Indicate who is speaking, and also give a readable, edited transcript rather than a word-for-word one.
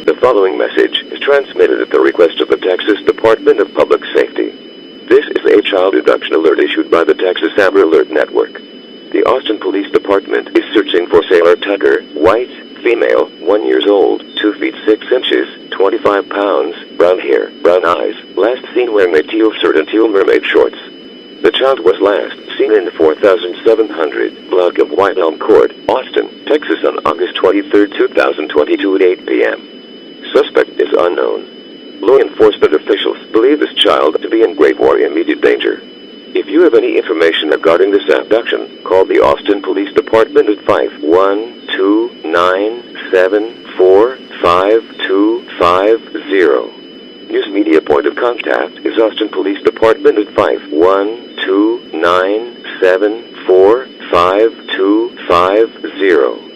Speaker 1: The following message is transmitted at the request of the Texas Department of Public Safety. This is a child abduction alert issued by the Texas Amber Alert Network. The Austin Police Department is searching for Sailor Tucker, white, female, 1 year old, 2 feet 6 inches, 25 pounds, brown hair, brown eyes, last seen wearing a teal shirt and teal mermaid shorts. The child was last seen in the 4700 block of White Elm Court, Austin, Texas on August 23, 2022 at 8 p.m. Suspect is unknown. Law enforcement officials believe this child to be in grave or immediate danger. If you have any information regarding this abduction, call the Austin Police Department at 512-974-5250. News media point of contact is Austin Police Department at 512-974-5250.